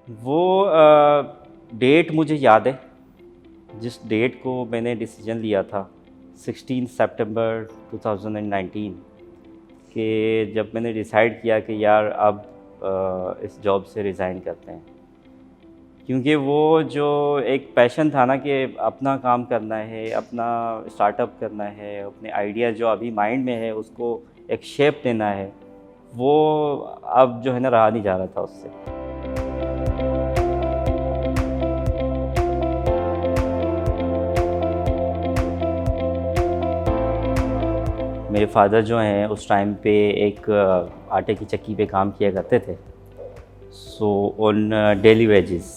वो डेट मुझे याद है, जिस डेट को मैंने डिसीजन लिया था, 16 सितंबर 2019, कि जब मैंने डिसाइड किया कि यार अब इस जॉब से रिज़ाइन करते हैं। क्योंकि वो जो एक पैशन था ना कि अपना काम करना है, अपना स्टार्टअप करना है, अपने आइडिया जो अभी माइंड में है उसको एक शेप देना है, वो अब जो है ना रहा नहीं जा रहा था उससे। मेरे फादर जो हैं उस टाइम पे एक आटे की चक्की पे काम किया करते थे, सो ऑन डेली वेजेस।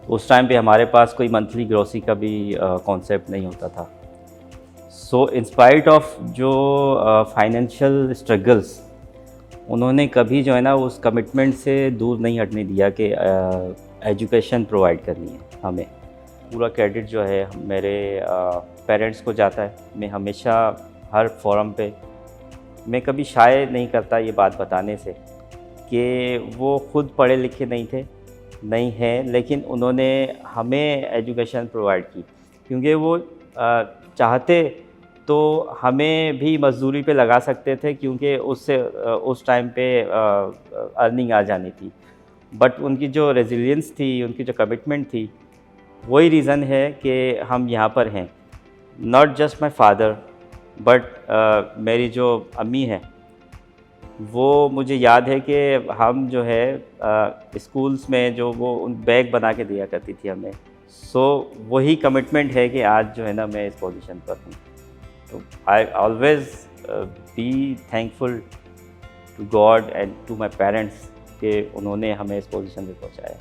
उस टाइम पे हमारे पास कोई मंथली ग्रोसरी का भी कॉन्सेप्ट नहीं होता था। सो इंस्पाइट ऑफ जो फाइनेंशियल स्ट्रगल्स, उन्होंने कभी जो है ना उस कमिटमेंट से दूर नहीं हटने दिया कि एजुकेशन प्रोवाइड करनी है हमें। पूरा क्रेडिट जो है मेरे पेरेंट्स को जाता है। मैं हमेशा हर फोरम पे मैं कभी शाय नहीं करता ये बात बताने से कि वो खुद पढ़े लिखे नहीं थे, नहीं हैं, लेकिन उन्होंने हमें एजुकेशन प्रोवाइड की। क्योंकि वो चाहते तो हमें भी मज़दूरी पे लगा सकते थे, क्योंकि उससे उस टाइम पे अर्निंग आ जानी थी। बट उनकी जो रेजिलियंस थी, उनकी जो कमिटमेंट थी, वही रीज़न है कि हम यहाँ पर हैं। Not just my father but मेरी जो अम्मी है, वो मुझे याद है कि हम जो है स्कूल्स में जो वो उन बैग बना के दिया करती थी हमें। सो वही कमिटमेंट है कि आज जो है ना मैं इस पोजीशन पर हूँ। तो I always be thankful to God and to my parents कि उन्होंने हमें इस पोजीशन पे पहुँचाया।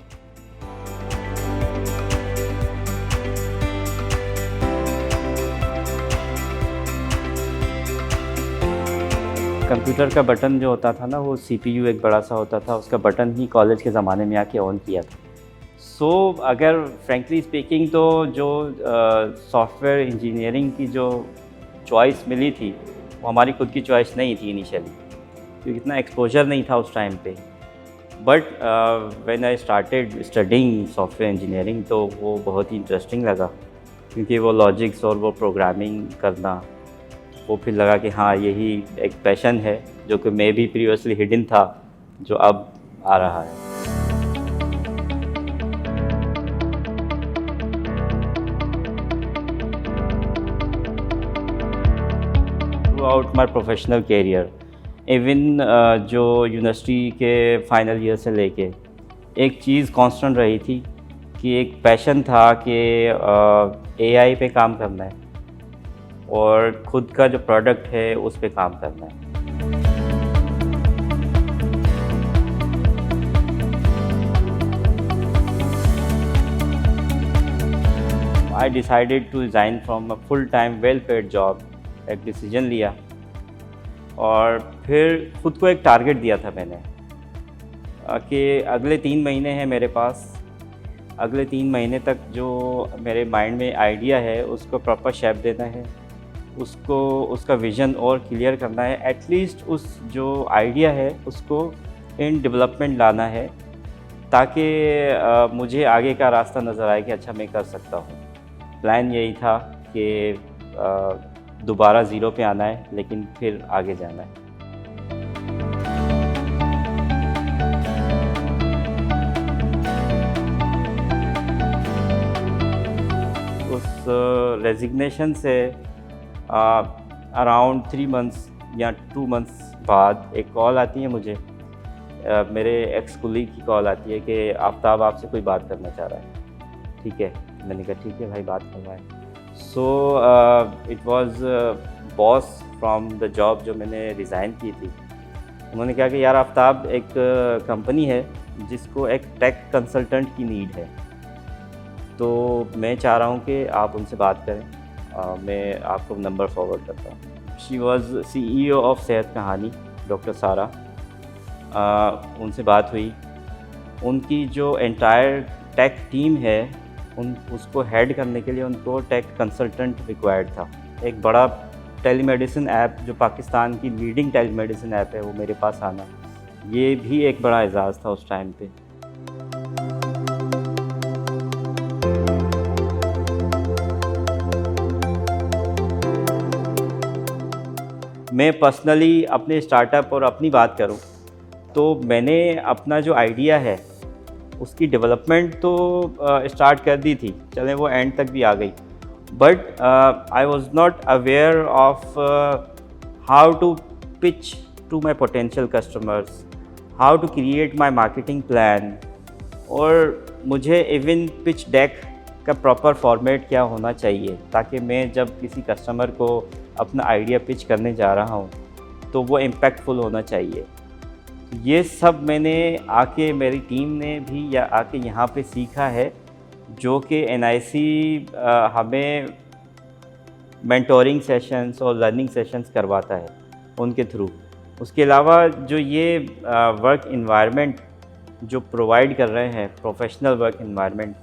कंप्यूटर का बटन जो होता था ना, वो सीपीयू एक बड़ा सा होता था, उसका बटन ही कॉलेज के ज़माने में आके ऑन किया था। सो अगर फ्रैंकली स्पीकिंग तो जो सॉफ्टवेयर इंजीनियरिंग की जो चॉइस मिली थी, वो हमारी खुद की चॉइस नहीं थी इनिशियली, क्योंकि इतना एक्सपोजर नहीं था उस टाइम पे। But when I started studying software engineering, तो वो बहुत ही इंटरेस्टिंग लगा, क्योंकि वो लॉजिक्स और वो प्रोग्रामिंग करना, वो फिर लगा कि हाँ यही एक पैशन है जो कि मैं भी प्रीवियसली हिडन था, जो अब आ रहा है। Throughout my professional career, even जो यूनिवर्सिटी के फाइनल ईयर से लेके एक चीज़ कांस्टेंट रही थी कि एक पैशन था कि एआई पे काम करना है और खुद का जो प्रोडक्ट है उस पे काम करना है। I decided to resign from a full time well paid job. एक डिसीजन लिया और फिर खुद को एक टारगेट दिया था मैंने कि अगले 3 महीने हैं मेरे पास। अगले 3 महीने तक जो मेरे माइंड में आइडिया है उसको प्रॉपर शेप देना है, उसको उसका विज़न और क्लियर करना है। एटलीस्ट उस जो आइडिया है उसको इन डेवलपमेंट लाना है, ताकि मुझे आगे का रास्ता नज़र आए कि अच्छा मैं कर सकता हूँ। प्लान यही था कि दोबारा ज़ीरो पे आना है, लेकिन फिर आगे जाना है। उस रेजिग्नेशन से अराउंड 3 मंथ्स या 2 मंथ्स बाद एक कॉल आती है मुझे, मेरे एक्स कुलीग की कॉल आती है कि आफ्ताब आपसे कोई बात करना चाह रहा है। ठीक है, मैंने कहा ठीक है भाई, बात करवाएं। So it was boss from the job जो मैंने रिज़ाइन की थी। उन्होंने कहा कि यार आफ्ताब, एक कंपनी है जिसको एक टेक कंसल्टेंट की नीड है, तो मैं चाह रहा हूँ कि आप उनसे बात करें। मैं आपको नंबर फॉरवर्ड करता हूँ। शी वाज सीईओ ऑफ सेहत कहानी, डॉक्टर सारा। उनसे बात हुई। उनकी जो एंटायर टेक टीम है, उसको हेड करने के लिए उनको टेक कंसल्टेंट रिक्वायर्ड था। एक बड़ा टेलीमेडिसिन ऐप, जो पाकिस्तान की लीडिंग टेलीमेडिसिन ऐप है, वो मेरे पास आना, ये भी एक बड़ा एजाज़ था उस टाइम पे। मैं पर्सनली अपने स्टार्टअप और अपनी बात करूं तो मैंने अपना जो आइडिया है उसकी डेवलपमेंट तो स्टार्ट कर दी थी, चलें वो एंड तक भी आ गई, but I was not aware of how to pitch to my potential customers, how to create my marketing plan, और मुझे इवन पिच डेक का प्रॉपर फॉर्मेट क्या होना चाहिए ताकि मैं जब किसी कस्टमर को अपना आइडिया पिच करने जा रहा हूँ तो वो इम्पैक्टफुल होना चाहिए। ये सब मैंने आके, मेरी टीम ने भी या आके यहाँ पे सीखा है, जो कि NIC हमें मेंटोरिंग सेशंस और लर्निंग सेशंस करवाता है उनके थ्रू। उसके अलावा जो ये वर्क इन्वायरमेंट जो प्रोवाइड कर रहे हैं, प्रोफेशनल वर्क इन्वायरमेंट,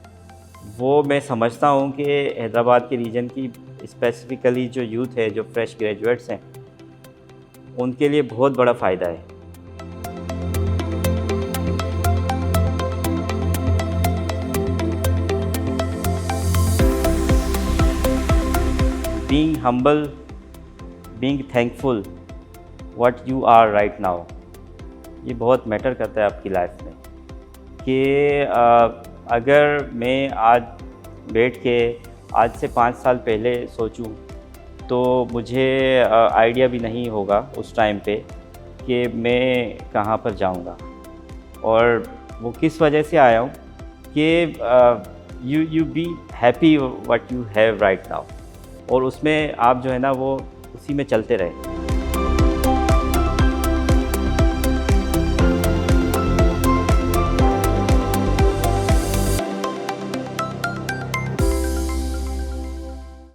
वो मैं समझता हूँ कि हैदराबाद के रीजन की स्पेसिफ़िकली जो यूथ है, जो फ्रेश ग्रेजुएट्स हैं, उनके लिए बहुत बड़ा फ़ायदा है। Being humble, being thankful what you are right now, ये बहुत मैटर करता है आपकी लाइफ में। कि अगर मैं आज बैठ के आज से 5 साल पहले सोचूं तो मुझे आइडिया भी नहीं होगा उस टाइम पे कि मैं कहाँ पर जाऊँगा, और वो किस वजह से आया हूँ कि you be happy what you have right now, और उसमें आप जो है ना वो उसी में चलते रहे।